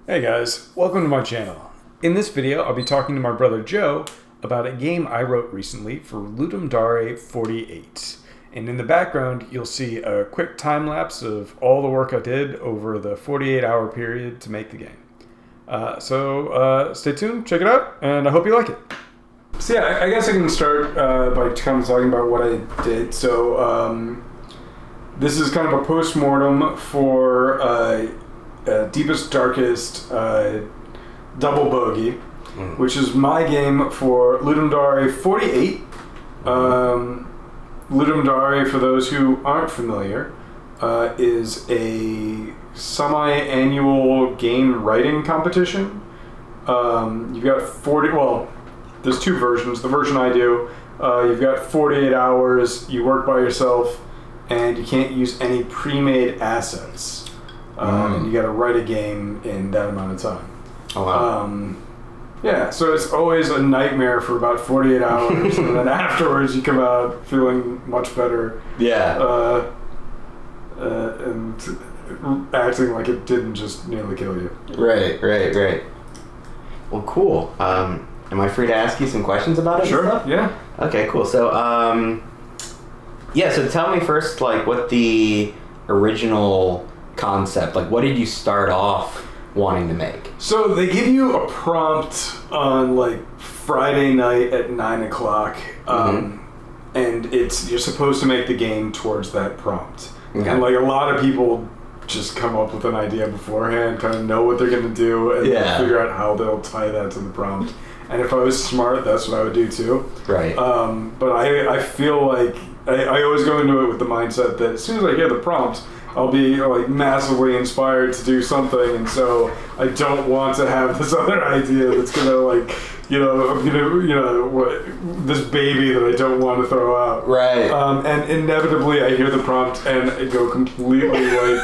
Hey guys, welcome to my channel. In this video, I'll be talking to my brother Joe about a game I wrote recently for Ludum Dare 48. And in the background, you'll see a quick time lapse of all the work I did over the 48-hour period to make the game. So stay tuned, check it out, and I hope you like it. So yeah, I guess I can start by kind of talking about what I did. So this is kind of a postmortem for Deepest, Darkest Double Bogey, which is my game for Ludum Dare 48. Ludum Dare, for those who aren't familiar, is a semi-annual game writing competition. You've got 40, well, there's two versions. The version I do, you've got 48 hours, you work by yourself, and you can't use any pre-made assets. And you got to write a game in that amount of time. Oh, wow. Yeah, so it's always a nightmare for about 48 hours, and then afterwards you come out feeling much better. Yeah. And acting like it didn't just nearly kill you. Right. Well, cool. Am I free to ask you some questions about it? Sure, and stuff? yeah. Okay, cool. So, so tell me first, like, what the original concept, like, what did you start off wanting to make? So they give you a prompt on like Friday night at 9 o'clock, and you're supposed to make the game towards that prompt. Okay. And like a lot of people just come up with an idea beforehand, kind of know what they're going to do, and figure out how they'll tie that to the prompt. And if I was smart, that's what I would do too. Right. But I feel like I always go into it with the mindset that as soon as I hear the prompt, I'll be like massively inspired to do something, and so I don't want to have this other idea that's gonna like, this baby that I don't want to throw out. Right. And inevitably I hear the prompt and I go completely like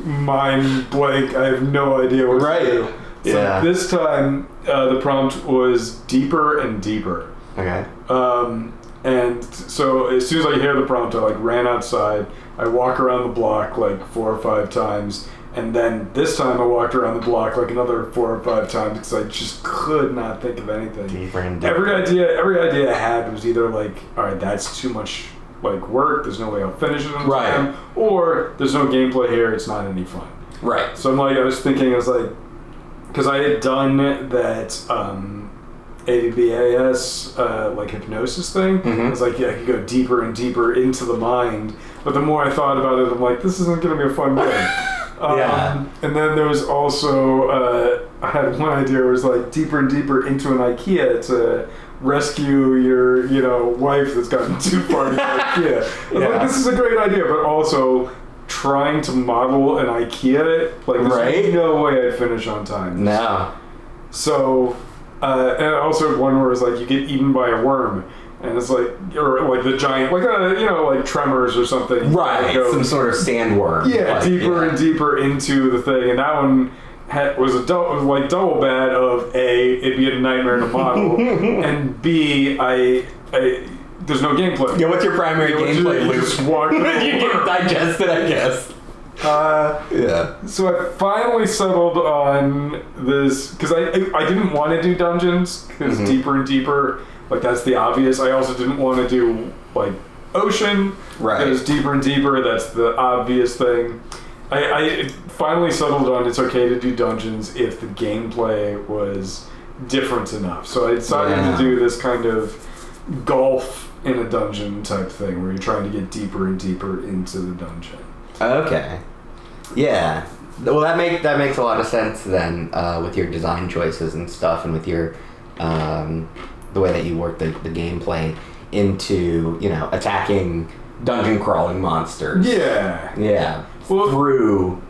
mind blank. I have no idea what to do. So this time the prompt was deeper and deeper. Okay. And so as soon as I hear the prompt, I like ran outside. I walk around the block like 4 or 5 times, and then this time I walked around the block like another 4 or 5 times because I just could not think of anything. Deeper and deeper. Every idea I had was either like, all right, that's too much like work. There's no way I'll finish it in time, or there's no gameplay here. It's not any fun. Right. So I was thinking, because I had done that. ABAS like hypnosis thing. I was like, yeah, I could go deeper and deeper into the mind. But the more I thought about it, I'm like, this isn't going to be a fun game. And then there was also, I had one idea where it was like deeper and deeper into an IKEA to rescue your, wife that's gotten too far into IKEA. I was like, this is a great idea, but also trying to model an IKEA, like there's no way I'd finish on time. No. So... and also one where it's like you get eaten by a worm, and it's like, or like the giant, like like Tremors or something. Right, some sort of sandworm. Yeah, deeper and deeper into the thing, and that one was double bad. Of A, it'd be a nightmare to model, and B, there's no gameplay. Yeah, what's your primary gameplay loop? Just walk you can digest it, I guess. So I finally settled on this because I didn't want to do dungeons because deeper and deeper, like that's the obvious. I also didn't want to do like ocean because deeper and deeper, that's the obvious thing. I finally settled on it's okay to do dungeons if the gameplay was different enough. So I decided to do this kind of golf in a dungeon type thing where you're trying to get deeper and deeper into the dungeon. Okay. Yeah. Well, that makes a lot of sense then, with your design choices and stuff, and with your the way that you work the gameplay into attacking dungeon crawling monsters. Yeah. Yeah. Well, through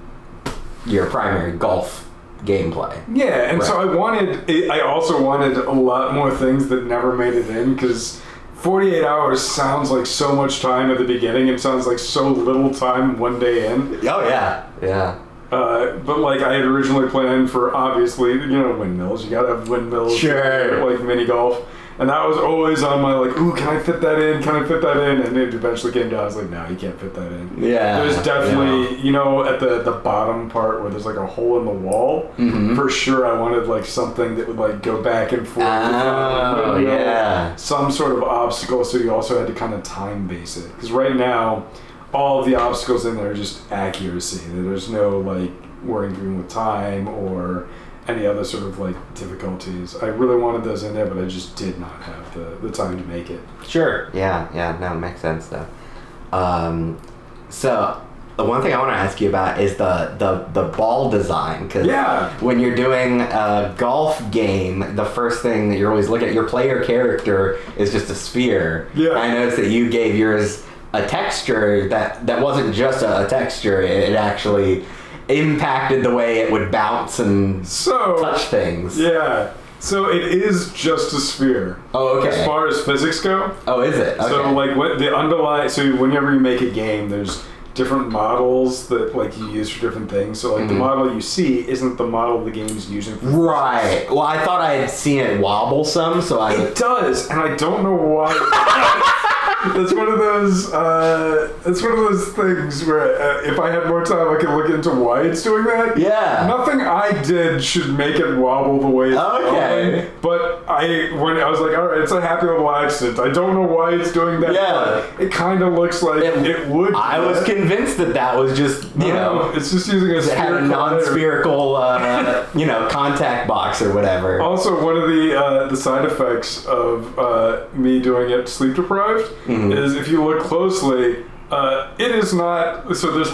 your primary golf gameplay. Yeah, and so I also wanted a lot more things that never made it in because 48 hours sounds like so much time at the beginning. It sounds like so little time one day in. Oh, yeah. Yeah. But like I had originally planned for, obviously, windmills. You gotta have windmills. Sure. Like mini golf. And that was always on my like, ooh, can I fit that in? Can I fit that in? And it eventually came down. I was like, no, you can't fit that in. Yeah. There's definitely, you know, at the bottom part where there's like a hole in the wall. Mm-hmm. For sure, I wanted like something that would like go back and forth. Oh, yeah. Some sort of obstacle, so you also had to kind of time base it. Because right now, all of the obstacles in there are just accuracy. There's no like worrying with time or any other sort of like difficulties. I really wanted those in there, but I just did not have the time to make it. Sure. Yeah, no, it makes sense though. So the one thing I want to ask you about is the ball design, because when you're doing a golf game, the first thing that you're always looking at, your player character is just a sphere. Yeah. I noticed that you gave yours a texture that wasn't just a texture, it actually impacted the way it would bounce and touch things. Yeah. So it is just a sphere. Oh, okay. As far as physics go. Oh, is it? Okay. So like what the underlying, so whenever you make a game, there's different models that like you use for different things. So like the model you see isn't the model the game's using for right. Well, I thought I had seen it wobble some, so It does, and I don't know why. It's one of those. It's one of those things where if I had more time, I could look into why it's doing that. Yeah. Nothing I did should make it wobble the way it's going. But when I was like, all right, it's a happy little accident. I don't know why it's doing that. Yeah. But it kind of looks like it would. I was convinced that was just it's just using a non-spherical contact box or whatever. Also, one of the side effects of me doing it sleep deprived. Is if you look closely, it is not. So there's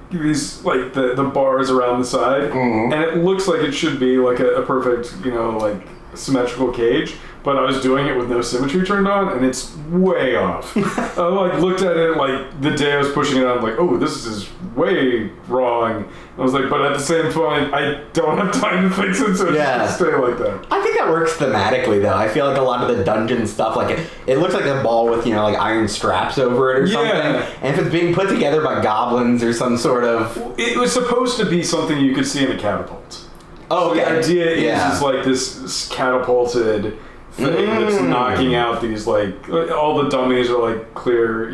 these like the bars around the side, and it looks like it should be like a perfect like symmetrical cage. But I was doing it with no symmetry turned on, and it's way off. I looked at it like the day I was pushing it on, like, oh, this is way wrong. I was like, but at the same time, I don't have time to fix it, so it's just stay like that. I think that works thematically, though. I feel like a lot of the dungeon stuff, like it looks like a ball with like iron straps over it or something. And if it's being put together by goblins or some sort of, it was supposed to be something you could see in a catapult. Oh, okay. So the idea is like this catapulted thing that's knocking out these all the dummies are like clear,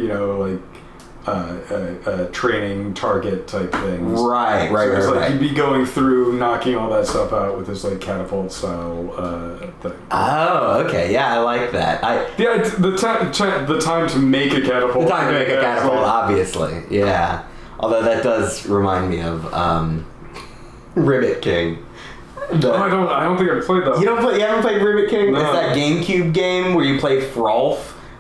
training target type things. Right. So it's you'd be going through knocking all that stuff out with this like catapult style thing. Oh, okay. Yeah, I like that. The time to make a catapult. The time to make a catapult, obviously. Yeah. Although that does remind me of Ribbit King. I don't think I've played that. You haven't played Ribbit King? No. It's that GameCube game where you play Frolf,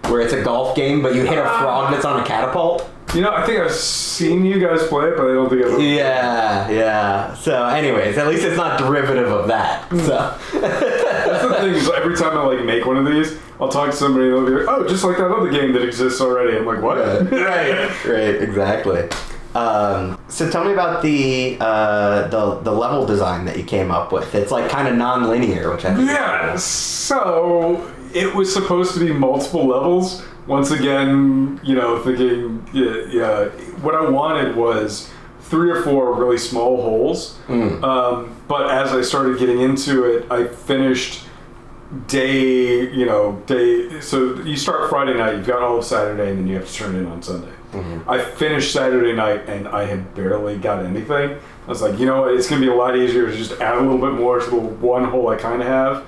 where it's a golf game, but you hit a frog that's on a catapult. I think I've seen you guys play it, but I don't think I've. Yeah. So, anyways, at least it's not derivative of that. So that's the thing. Is every time I make one of these, I'll talk to somebody and they'll be like, "Oh, just like that other game that exists already." I'm like, "What?" Right. Exactly. So tell me about the level design that you came up with. It's kind of non-linear, which I think is cool. So it was supposed to be multiple levels. Once again, thinking, what I wanted was 3 or 4 really small holes. But as I started getting into it, I finished day. So you start Friday night, you've got all of Saturday, and then you have to turn in on Sunday. I finished Saturday night and I had barely got anything. I was like, it's going to be a lot easier to just add a little bit more to the one hole I kind of have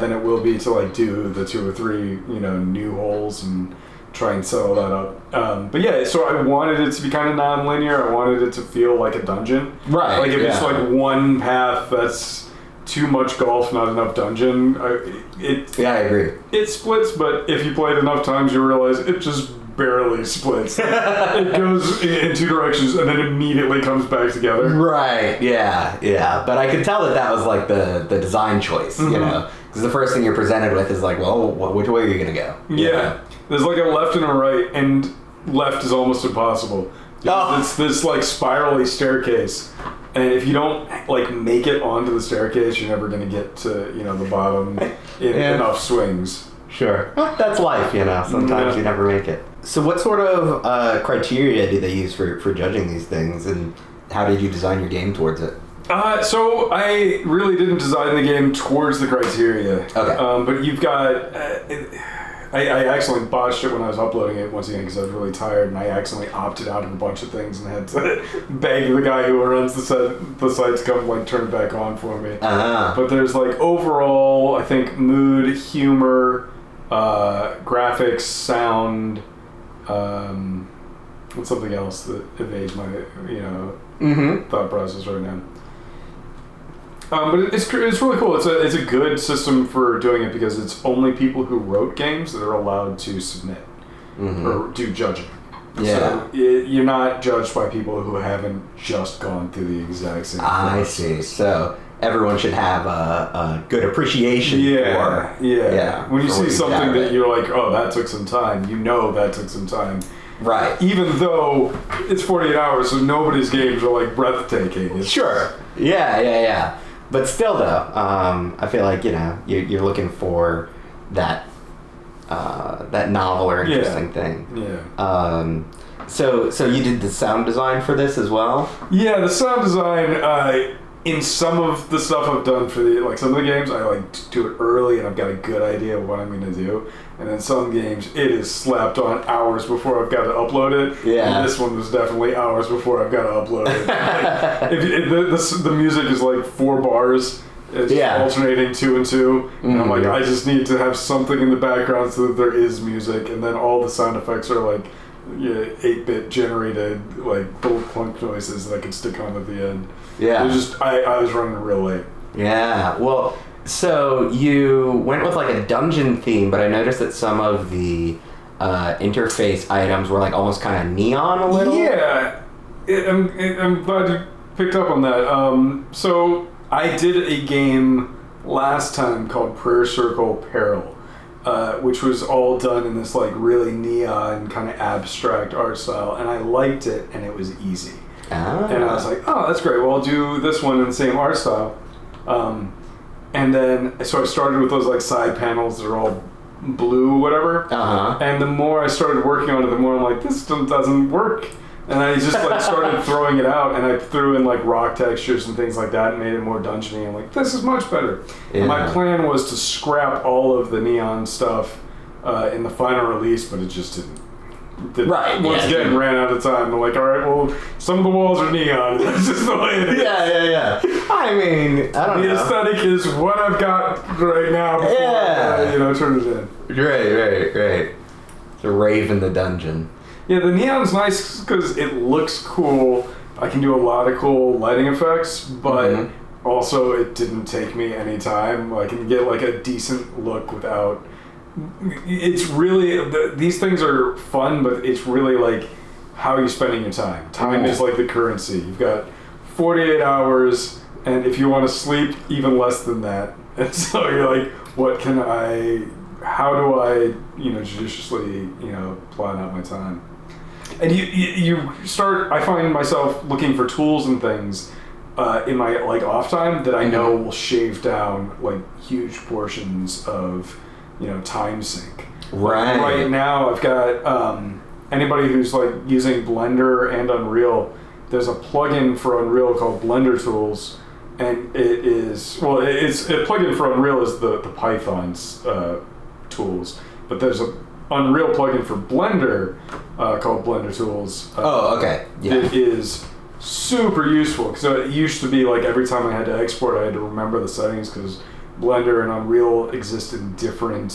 than it will be to do the 2 or 3 new holes and try and settle that up. But so I wanted it to be kind of non-linear. I wanted it to feel like a dungeon. Right. If it's one path that's too much golf, not enough dungeon. I agree. It splits, but if you play it enough times, you realize it just barely splits. It goes in 2 directions and then immediately comes back together. Right. Yeah. But I could tell that was the design choice, because the first thing you're presented with is which way are you gonna go? Yeah. There's a left and a right, and left is almost impossible. It's this spirally staircase. And if you don't make it onto the staircase, you're never going to get to the bottom in enough swings. Sure, that's life. Sometimes you never make it. So, what sort of criteria do they use for judging these things, and how did you design your game towards it? So I really didn't design the game towards the criteria. Okay. But you've got... I accidentally botched it when I was uploading it once again because I was really tired, and I accidentally opted out of a bunch of things and had to beg the guy who runs the site to come like turn it back on for me. But there's like overall, I think mood, humor, graphics, sound, and something else that evades my thought process right now. But it's really cool. It's a good system for doing it because it's only people who wrote games that are allowed to submit or do judging. Yeah. So you're not judged by people who haven't just gone through the exact same process. I see. So everyone should have a good appreciation for... Yeah. When you see something that you're like, oh, that took some time, you know that took some time. Right. Even though it's 48 hours, so nobody's games are like breathtaking. Sure. Yeah. But still, though, I feel like you're looking for that novel or interesting thing. Yeah. So you did the sound design for this as well? Yeah, the sound design. In some of the stuff I've done for some of the games, I like do it early and I've got a good idea of what I'm going to do. And then some games, it is slapped on hours before I've got to upload it. Yeah. And this one was definitely hours before I've got to upload it. The music is like 4 bars. It's alternating 2 and 2. And I'm like, I just need to have something in the background so that there is music. And then all the sound effects are like 8-bit generated, like little clunk noises that I can stick on at the end. Yeah. I was running real late. Yeah. Well, so you went with like a dungeon theme, but I noticed that some of the interface items were like almost kind of neon a little. Yeah. I'm glad you picked up on that. So I did a game last time called Prayer Circle Peril, which was all done in this like really neon kind of abstract art style, and I liked it, and it was easy. And I was like, oh, that's great. Well, I'll do this one in the same art style. And then, so I started with those like side panels that are all blue, whatever. And the more I started working on it, the more I'm like, this doesn't work. And I just like started throwing it out, and I threw in like rock textures and things like that and made it more dungeony. I'm like, this is much better. Yeah. My plan was to scrap all of the neon stuff in the final release, but it just didn't. Right. Once again, ran out of time. I'm like, all right, well, some of the walls are neon. That's just the way it is. Yeah. I mean, I don't know. The aesthetic is what I've got right now before I, turn it in. Right. The rave in the dungeon. Yeah, the neon's nice because it looks cool. I can do a lot of cool lighting effects, but also it didn't take me any time. I can get like a decent look without... It's really, these things are fun, but it's really like how you're spending your time. Time is like the currency. You've got 48 hours, and if you want to sleep, even less than that. And so you're like, how do I, judiciously, plan out my time? And you start, I find myself looking for tools and things in my like off time that I know will shave down like huge portions of time sink. Right. Right now, I've got anybody who's like using Blender and Unreal. There's a plugin for Unreal called Blender Tools, and it's a plugin for Unreal is the Python's tools, but there's a Unreal plugin for Blender called Blender Tools. Okay. Yeah. It is super useful because it used to be like every time I had to export, I had to remember the settings because Blender and Unreal exist in different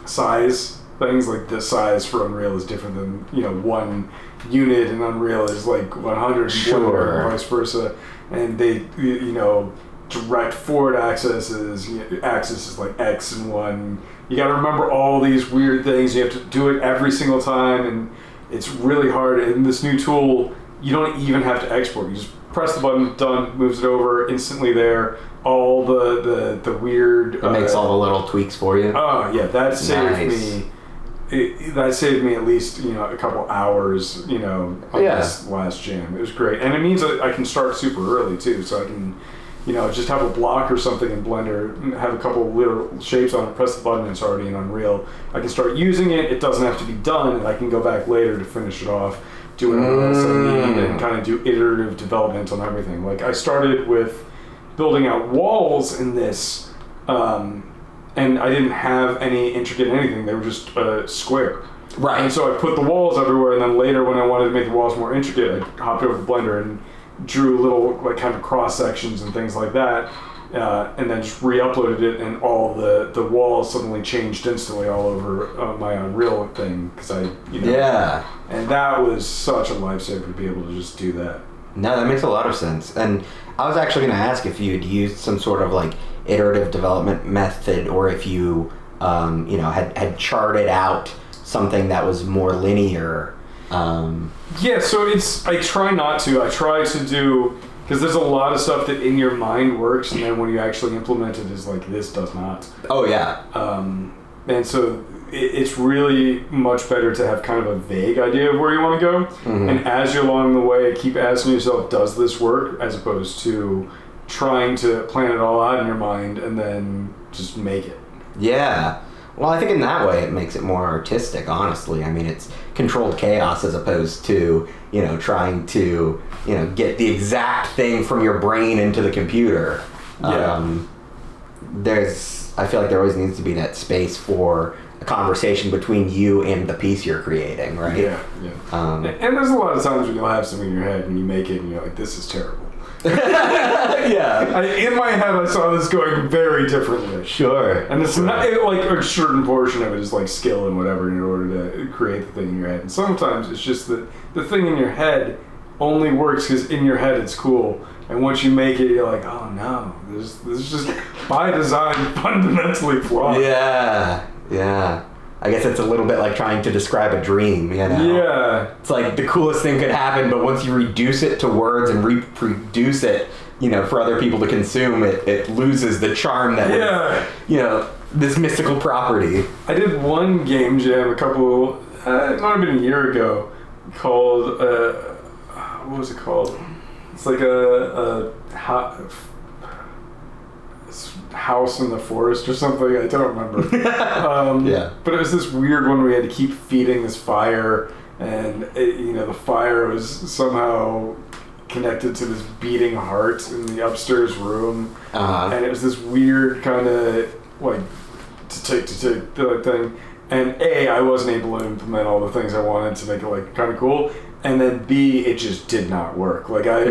size things. Like the size for Unreal is different than 1 unit in Unreal is like 100 Sure. and vice versa. And they direct forward axis is like X and 1. You got to remember all these weird things. You have to do it every single time, and it's really hard. And this new tool, you don't even have to export. You just press the button, done, moves it over, instantly there. All the weird... It makes all the little tweaks for you. Oh, yeah, that saved Nice. That saved me at least, a couple hours, on this last jam. It was great. And it means that I can start super early, too, so I can, just have a block or something in Blender, have a couple of little shapes on it, press the button, and it's already in Unreal. I can start using it. It doesn't have to be done, and I can go back later to finish it off. do whatever else I need and kind of do iterative development on everything. Like I started with building out walls in this, and I didn't have any intricate anything. They were just square. Right. And so I put the walls everywhere, and then later when I wanted to make the walls more intricate, I hopped over to Blender and drew little like kind of cross sections and things like that, and then just re-uploaded it, and all the walls suddenly changed instantly all over my Unreal thing because Yeah. And that was such a lifesaver to be able to just do that. No, that makes a lot of sense. And I was actually going to ask if you had used some sort of like iterative development method, or if you had charted out something that was more linear. Yeah, so I try not to. I try to do, because there's a lot of stuff that in your mind works, and then when you actually implement it is like, this does not. Oh, yeah. And so it's really much better to have kind of a vague idea of where you want to go. Mm-hmm. And as you're along the way, keep asking yourself, does this work? As opposed to trying to plan it all out in your mind and then just make it. Yeah. Well, I think in that way it makes it more artistic, honestly. I mean, it's controlled chaos as opposed to, trying to, get the exact thing from your brain into the computer. Yeah. I feel like there always needs to be that space for a conversation between you and the piece you're creating, right? Yeah. And there's a lot of times when you'll have something in your head and you make it and you're like, this is terrible. Yeah. In my head, I saw this going very differently. Sure. And it's not like a certain portion of it is like skill and whatever in order to create the thing in your head. And sometimes it's just that the thing in your head only works because in your head it's cool. And once you make it, you're like, oh no, this is just by design fundamentally flawed. Yeah. I guess it's a little bit like trying to describe a dream, Yeah. It's like the coolest thing could happen, but once you reduce it to words and reproduce it, for other people to consume, it loses the charm that was, this mystical property. I did one game jam it might have been a year ago, called, what was it called? It's like a house in the forest or something. I don't remember. But it was this weird one where we had to keep feeding this fire, and the fire was somehow connected to this beating heart in the upstairs room, and it was this weird kind of like to thing. And I wasn't able to implement all the things I wanted to make it like kind of cool. And then B, it just did not work. Like I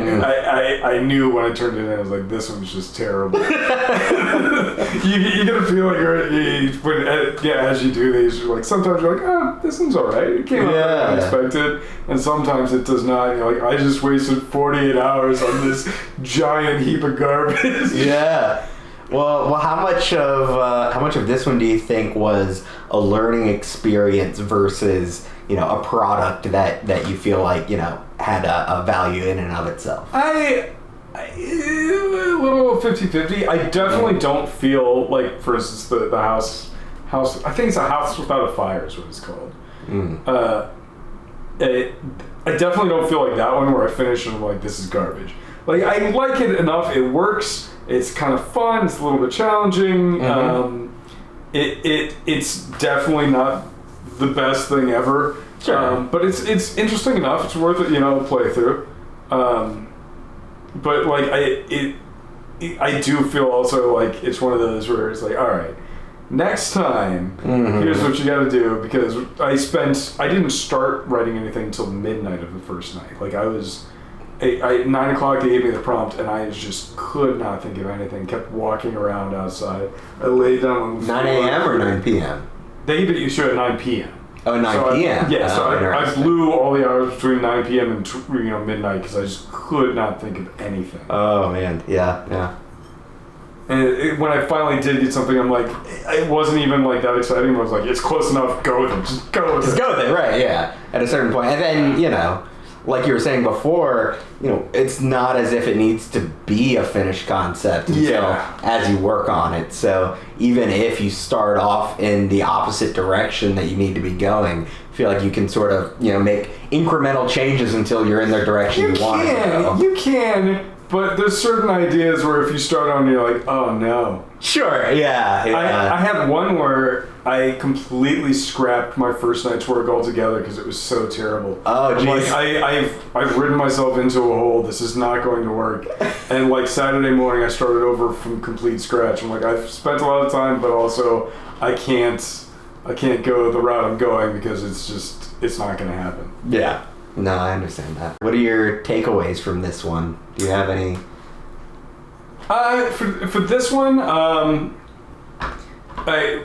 knew when I turned it in, I was like, this one's just terrible. You get a feeling as you do these, you're like, sometimes you're like, oh, this one's all right. It came out better than expected. And sometimes it does not. And you're like, I just wasted 48 hours on this giant heap of garbage. Yeah. Well, how much of this one do you think was a learning experience versus a product that you feel like had a value in and of itself? A little 50-50. I definitely don't feel like, for instance, the house. I think it's a house without a fire is what it's called. I definitely don't feel like that one where I finish and I'm like, this is garbage. Like I like it enough. It works. It's kind of fun. It's a little bit challenging. It's definitely not the best thing ever. Sure. But it's interesting enough. It's worth it, to play through. But like I do feel also like it's one of those where it's like, all right, next time, here's what you got to do, because I didn't start writing anything until midnight of the first night. Like I was. At 9 o'clock, they gave me the prompt, and I just could not think of anything. Kept walking around outside. I laid down on the 9 a.m. or 9 p.m.? They gave it you at 9 p.m. Oh, 9 p.m. I blew all the hours between 9 p.m. and midnight because I just could not think of anything. Oh man, yeah. And when I finally did get something, I'm like, it wasn't even like that exciting. I was like, it's close enough. Go with it. Just go with it. Right? Yeah. At a certain point, and then like you were saying before, it's not as if it needs to be a finished concept until as you work on it. So even if you start off in the opposite direction that you need to be going, I feel like you can sort of, make incremental changes until you're in the direction you want to go. You can, But there's certain ideas where if you start on, you're like, oh no. Sure, yeah. I had one where I completely scrapped my first night's work altogether because it was so terrible. Oh, jeez. I've ridden myself into a hole. This is not going to work. And like Saturday morning, I started over from complete scratch. I'm like, I've spent a lot of time, but also I can't go the route I'm going because it's not going to happen. Yeah. No, I understand that. What are your takeaways from this one? Do you have any? For this one, I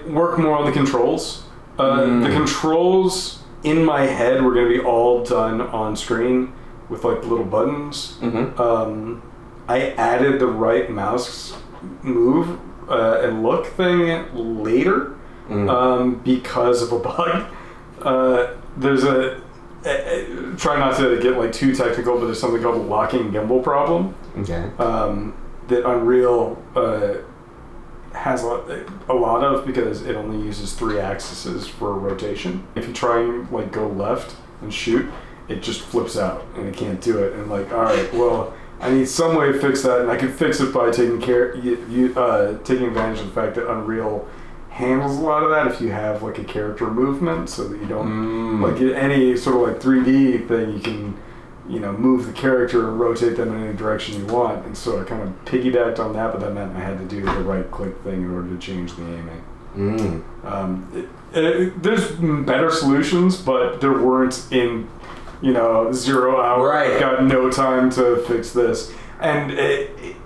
work more on the controls. The controls in my head were going to be all done on screen with like little buttons. I added the right mouse move and look thing later because of a bug. There's try not to get like too technical, but there's something called a locking gimbal problem. Okay. That Unreal has a lot of because it only uses 3 axes for rotation. If you try and like go left and shoot, it just flips out and it can't do it. And like, all right, well, I need some way to fix that, and I can fix it by taking taking advantage of the fact that Unreal handles a lot of that if you have like a character movement, so that you don't like any sort of like 3D thing, you can move the character and rotate them in any direction you want. And so I kind of piggybacked on that, but that meant I had to do the right click thing in order to change the aiming. There's better solutions, but there weren't in 0 hour. Right. I've got no time to fix this. And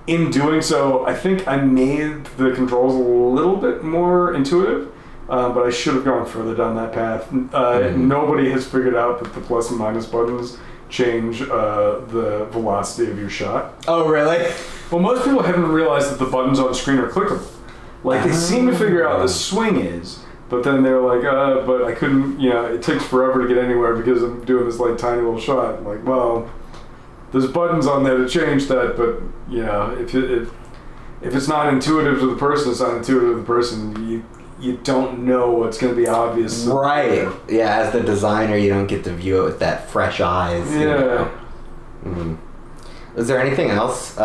in doing so, I think I made the controls a little bit more intuitive, but I should have gone further down that path. Nobody has figured out that the plus and minus buttons change the velocity of your shot. Oh, really? Well, most people haven't realized that the buttons on screen are clickable. Like, they seem to figure out the swing is, but then they're like, but I couldn't, it takes forever to get anywhere because I'm doing this, like, tiny little shot. I'm like, well, there's buttons on there to change that, but, if it's not intuitive to the person, it's not intuitive to the person. You don't know what's going to be obvious. Right. Yeah, as the designer, you don't get to view it with that fresh eyes. Yeah. Is there anything else,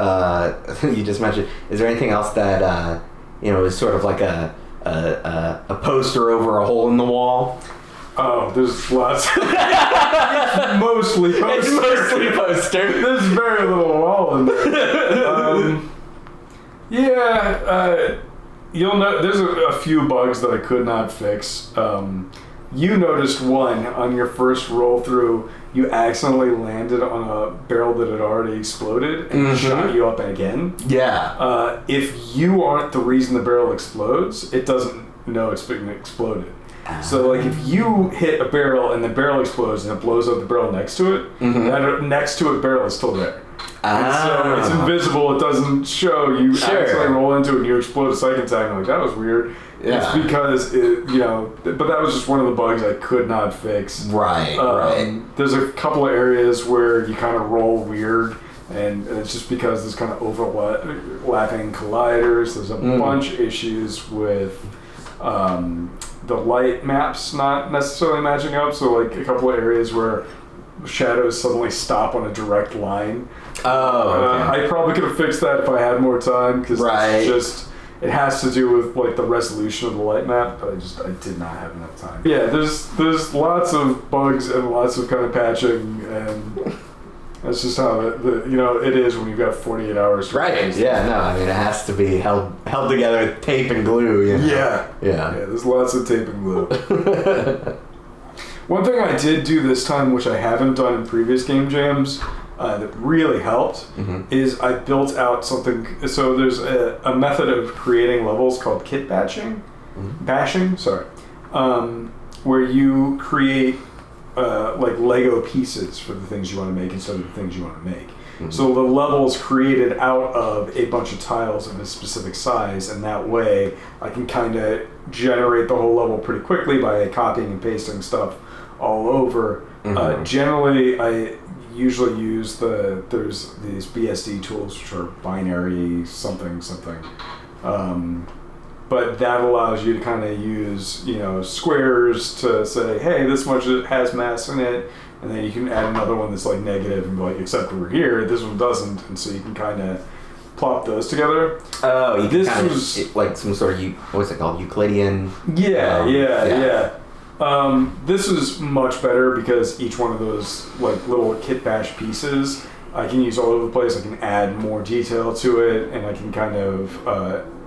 you just mentioned, is there anything else that, is sort of like a poster over a hole in the wall? Oh, there's lots. It's mostly poster. It's mostly poster. There's very little wall in there. You'll know there's a few bugs that I could not fix. You noticed one on your first roll through. You accidentally landed on a barrel that had already exploded and shot you up again. Yeah. If you aren't the reason the barrel explodes, it doesn't know it's been exploded. So, like, if you hit a barrel and the barrel explodes and it blows up the barrel next to it, that next to it barrel is still there. And so it's invisible, it doesn't show. You accidentally roll into it and you explode a second time. You're like, that was weird. Yeah. It's because, but that was just one of the bugs I could not fix. Right, right. There's a couple of areas where you kind of roll weird, and it's just because there's kind of overlapping colliders. There's a bunch of issues with the light maps not necessarily matching up, so like a couple of areas where shadows suddenly stop on a direct line. I probably could have fixed that if I had more time, because it has to do with like the resolution of the light map, but I did not have enough time. Yeah, there's lots of bugs and lots of kind of patching, and that's just how it is when you've got 48 hours to Right. Yeah, no, I mean, it has to be held together with tape and glue. Yeah, there's lots of tape and glue. One thing I did do this time, which I haven't done in previous game jams, that really helped, is I built out something. So there's a method of creating levels called kit bashing, where you create like Lego pieces for the things you want to make instead of the things you want to make. So the level is created out of a bunch of tiles of a specific size, and that way I can kind of generate the whole level pretty quickly by copying and pasting stuff all over. Generally, I usually use there's these BSD tools, which are binary something. But but that allows you to kind of use, squares to say, hey, this much has mass in it, and then you can add another one that's like negative and be like, except over here, this one doesn't, and so you can kind of plop those together. Oh, this was like some sort of what's it called, Euclidean? Yeah. This is much better because each one of those like little kit bash pieces I can use all over the place. I can add more detail to it, and I can kind of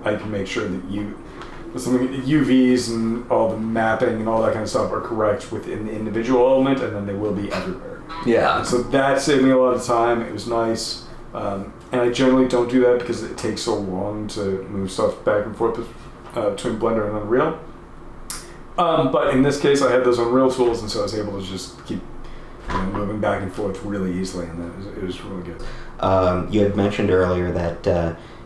I can make sure that UVs and all the mapping and all that kind of stuff are correct within the individual element, and then they will be everywhere. Yeah. And so that saved me a lot of time. It was nice. And I generally don't do that because it takes so long to move stuff back and forth between Blender and Unreal. But in this case, I had those Unreal tools, and so I was able to just keep moving back and forth really easily, and it was really good. You had mentioned earlier that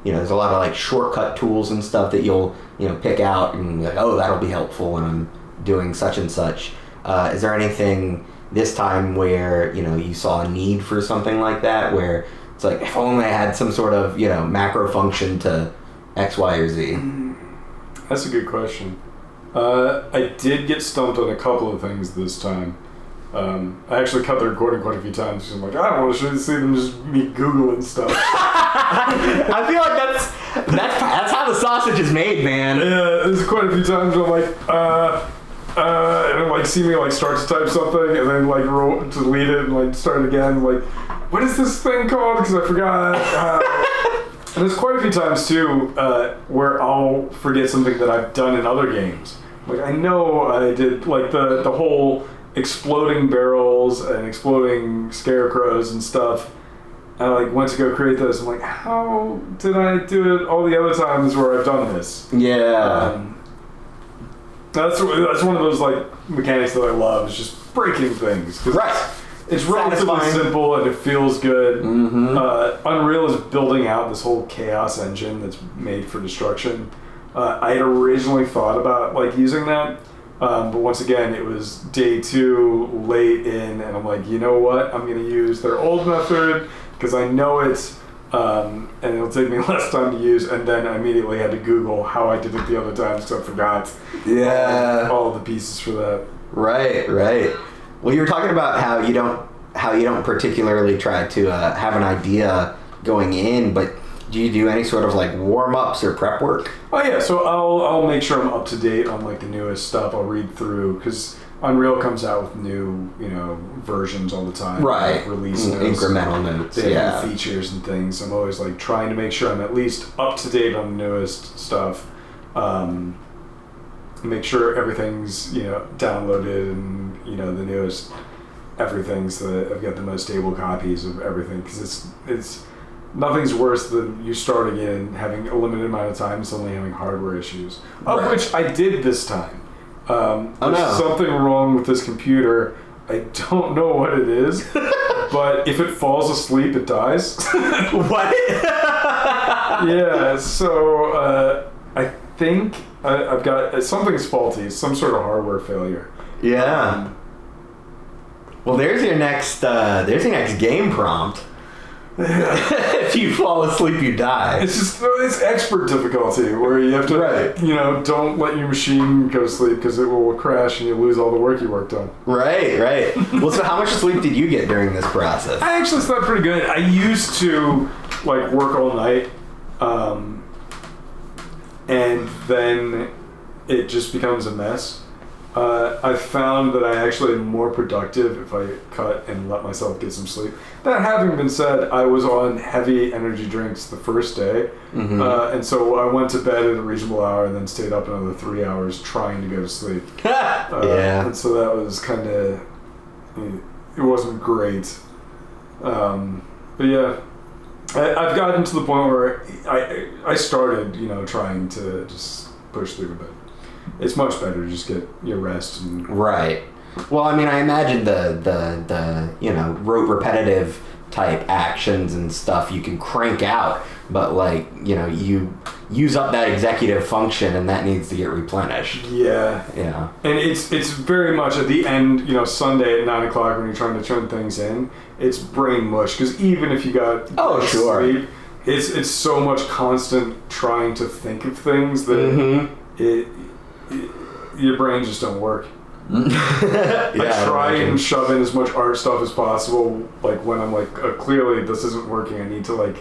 there's a lot of like shortcut tools and stuff that you'll pick out and be like, oh, that'll be helpful when I'm doing such and such. Is there anything this time where you saw a need for something like that, where it's like, if only I had some sort of macro function to X, Y, or Z? That's a good question. I did get stumped on a couple of things this time. I actually cut the recording quite a few times because I'm like, I don't want to see them just me Googling stuff. I feel like that's how the sausage is made, man. Yeah, there's quite a few times where I'm like, and it'll like see me like start to type something and then like delete it and like start again. Like, what is this thing called? Because I forgot. And there's quite a few times too where I'll forget something that I've done in other games. Like, I know I did like the whole exploding barrels and exploding scarecrows and stuff. I like went to go create those. I'm like, how did I do it all the other times where I've done this? Yeah. That's one of those like mechanics that I love, is just breaking things. Right. It's relatively simple and it feels good. Mm-hmm. Unreal is building out this whole chaos engine that's made for destruction. I had originally thought about like using that, but once again, it was day 2, late in, and I'm like, you know what? I'm going to use their old method because I know it, and it'll take me less time to use. And then I immediately had to Google how I did it the other time, so I forgot. Yeah. All the pieces for that. Right. Well, you were talking about how you don't particularly try to have an idea going in, but do you do any sort of like warm-ups or prep work? Oh yeah, so I'll make sure I'm up to date on like the newest stuff. I'll read through because Unreal comes out with new versions all the time. Right. Like release notes, incremental notes. They have new features and things. I'm always like trying to make sure I'm at least up to date on the newest stuff. Make sure everything's downloaded and the newest everything, so that I've got the most stable copies of everything, because it's nothing's worse than you starting in and having a limited amount of time and suddenly having hardware issues, of which I did this time. There's something wrong with this computer. I don't know what it is, but if it falls asleep, it dies. What? Yeah, so I think I've got something's faulty. It's some sort of hardware failure. Yeah. Well, there's your next game prompt. If you fall asleep, you die. It's expert difficulty where you have to, don't let your machine go to sleep because it will crash and you lose all the work you worked on. Right. Well, so how much sleep did you get during this process? I actually slept pretty good. I used to work all night, and then it just becomes a mess. I found that I actually am more productive if I cut and let myself get some sleep. That having been said, I was on heavy energy drinks the first day, and so I went to bed at a reasonable hour and then stayed up another 3 hours trying to go to sleep. Yeah. And so that was kind of, it wasn't great. But yeah, I've gotten to the point where I started, trying to just push through a bit. It's much better to just get your rest. Right. Well, I mean, I imagine the rote repetitive type actions and stuff you can crank out, but you use up that executive function and that needs to get replenished. Yeah. Yeah. And it's very much at the end, Sunday at 9 o'clock when you're trying to turn things in, it's brain mush, because even if you got sleep, it's so much constant trying to think of things that your brain just don't work. I try and shove in as much art stuff as possible, like when I'm like, clearly this isn't working, I need to like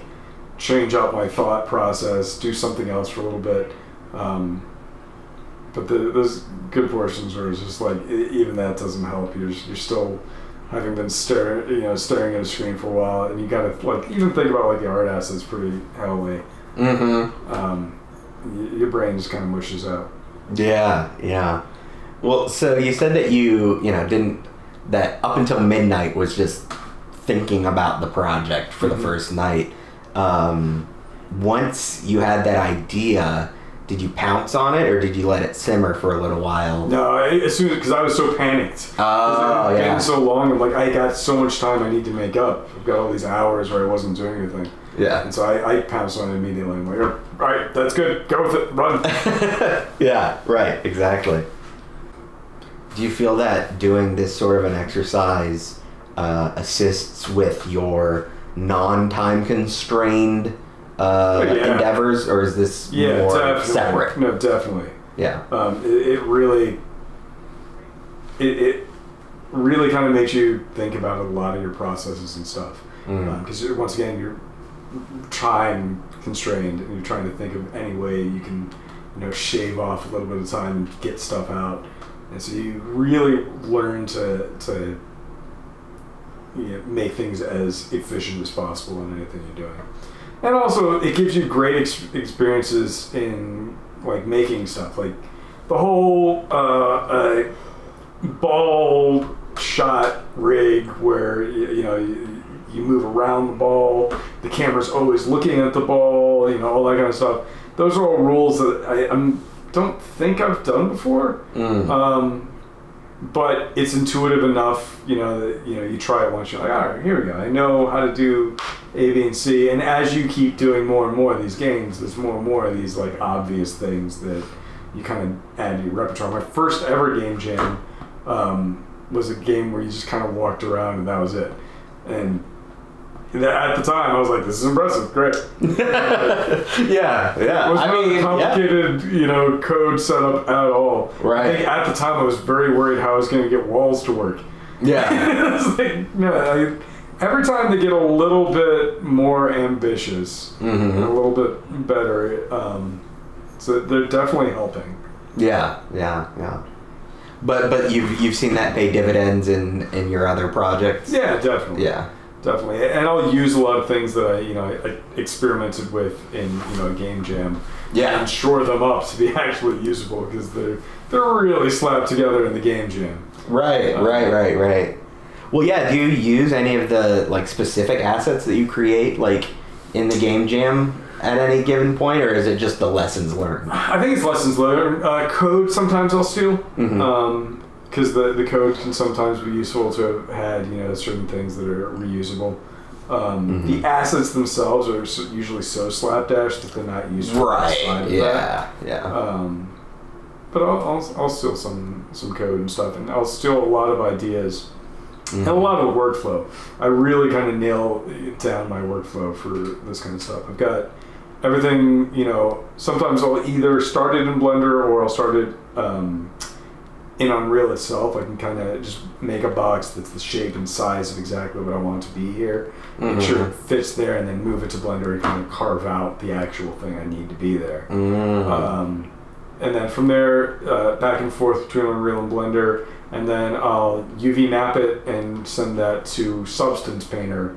change up my thought process, do something else for a little bit. But there's good portions where it's just like even that doesn't help. You're still having been staring at a screen for a while, and you gotta like even think about like the art assets pretty heavily. Your brain just kind of mushes out. Yeah. Well, so you said that that up until midnight was just thinking about the project for the first night. Once you had that idea, did you pounce on it, or did you let it simmer for a little while? No, as soon as, because I was so panicked. Oh, yeah. Getting so long, I'm like, I got so much time I need to make up. I've got all these hours where I wasn't doing anything. Yeah. And so I pounced on it immediately. I'm like, all right, that's good. Go with it. Run. Yeah, right. Exactly. Do you feel that doing this sort of an exercise assists with your non-time constrained endeavors, or is this more definitely separate? No, definitely. Yeah. It really kind of makes you think about a lot of your processes and stuff. Because once again, you're time constrained, and you're trying to think of any way you can, shave off a little bit of time and get stuff out. And so you really learn to make things as efficient as possible in anything you're doing. And also, it gives you great experiences in like making stuff, like the whole ball shot rig where you move around the ball, the camera's always looking at the ball, all that kind of stuff. Those are all rules that I don't think I've done before, but it's intuitive enough, that you try it once, you're like, all right, here we go. I know how to do A, B, and C. And as you keep doing more and more of these games, there's more and more of these like obvious things that you kind of add to your repertoire. My first ever game jam was a game where you just kind of walked around and that was it. And at the time, I was like, "This is impressive, great." Yeah. It wasn't complicated, code setup at all. Right. I think at the time I was very worried how I was going to get walls to work. Yeah. It's like, every time they get a little bit more ambitious, and a little bit better, so they're definitely helping. Yeah. But you've seen that pay dividends in your other projects? Yeah, definitely. Yeah. Definitely, and I'll use a lot of things that I experimented with in a game jam, and shore them up to be actually usable because they're really slapped together in the game jam. Right. Well, yeah. Do you use any of the like specific assets that you create like in the game jam at any given point, or is it just the lessons learned? I think it's lessons learned. Code sometimes I'll steal. Because the code can sometimes be useful to have had, certain things that are reusable. The assets themselves are usually so slapdash that they're not useful. Right. Yeah. But I'll steal some code and stuff, and I'll steal a lot of ideas and a lot of workflow. I really kind of nail down my workflow for this kind of stuff. I've got everything. Sometimes I'll either start it in Blender or I'll start it. In Unreal itself, I can kind of just make a box that's the shape and size of exactly what I want to be here, make sure it fits there, and then move it to Blender and kind of carve out the actual thing I need to be there. And then from there, back and forth between Unreal and Blender, and then I'll UV map it and send that to Substance Painter,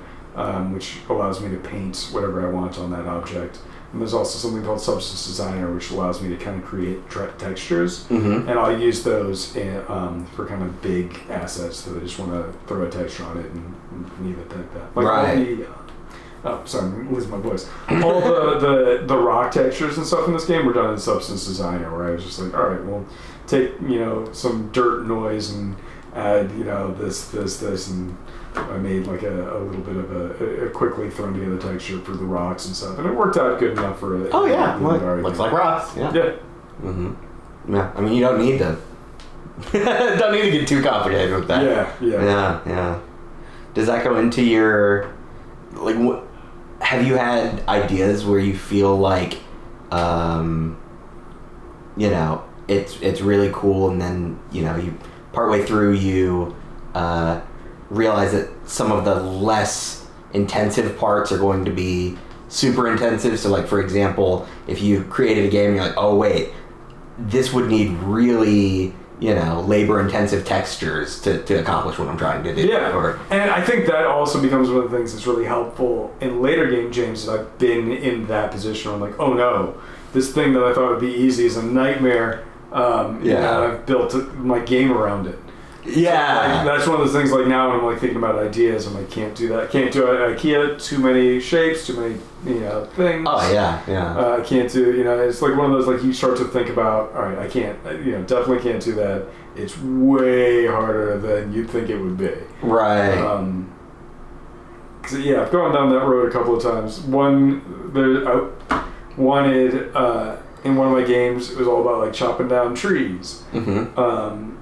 which allows me to paint whatever I want on that object. And there's also something called Substance Designer, which allows me to kind of create textures, and I'll use those for kind of big assets that I just want to throw a texture on it and leave it like that. Like I'm losing my voice. All the rock textures and stuff in this game were done in Substance Designer, where I was just like, all right, well, take some dirt noise and add this, and I made like a little bit of a quickly thrown together texture for the rocks and stuff, and it worked out good enough for it. Oh yeah, looks like rocks. Yeah. Yeah. Yeah. I mean, you don't need to get too complicated with that. Yeah. Does that go into your like? have you had ideas where you feel like, you know, it's really cool, and then, you know, you partway through you realize that some of the less intensive parts are going to be super intensive? So, like, for example, if you created a game and you're like, oh wait, this would need really, you know, labor-intensive textures to accomplish what I'm trying to do. Yeah, and I think that also becomes one of the things that's really helpful in later game jams that I've been in that position where I'm like, oh no, this thing that I thought would be easy is a nightmare. You know, I've built my game around it. Yeah. So, like, that's one of those things, like, now when I'm like thinking about ideas, I'm like, can't do that. Can't do IKEA, too many shapes, too many, you know, things. Oh, yeah. I can't do, you know, it's like one of those, like, you start to think about, all right, I can't, you know, definitely can't do that. It's way harder than you'd think it would be. Right. So yeah, I've gone down that road a couple of times. One, I wanted, in one of my games, it was all about, like, chopping down trees. Mm-hmm.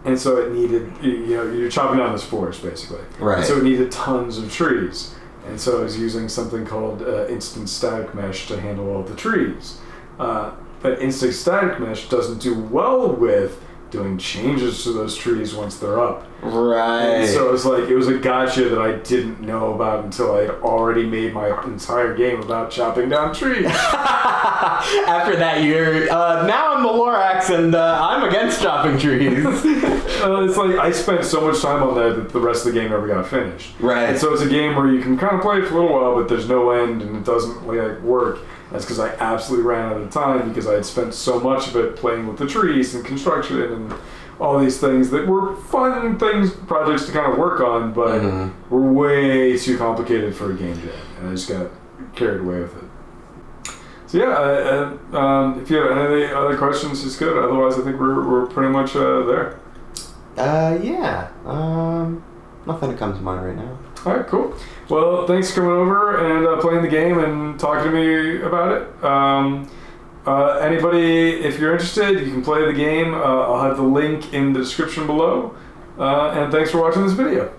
And so it needed, you know, you're chopping down this forest, basically. Right. And so it needed tons of trees. And so I was using something called instant static mesh to handle all the trees. But instant static mesh doesn't do well with doing changes to those trees once they're up. Right. And so it was a gotcha that I didn't know about until I had already made my entire game about chopping down trees. After that year, now I'm the Lorax and I'm against chopping trees. It's like I spent so much time on that the rest of the game never got finished. Right. And so it's a game where you can kind of play it for a little while, but there's no end and it doesn't like work. That's because I absolutely ran out of time because I had spent so much of it playing with the trees and construction and all these things that were fun projects to kind of work on, but were way too complicated for a game jam, and I just got carried away with it. So yeah, if you have any other questions, it's good. Otherwise, I think we're pretty much there. Yeah. Nothing that comes to mind right now. All right, cool. Well, thanks for coming over and playing the game and talking to me about it. Anybody, if you're interested, you can play the game. I'll have the link in the description below. And thanks for watching this video.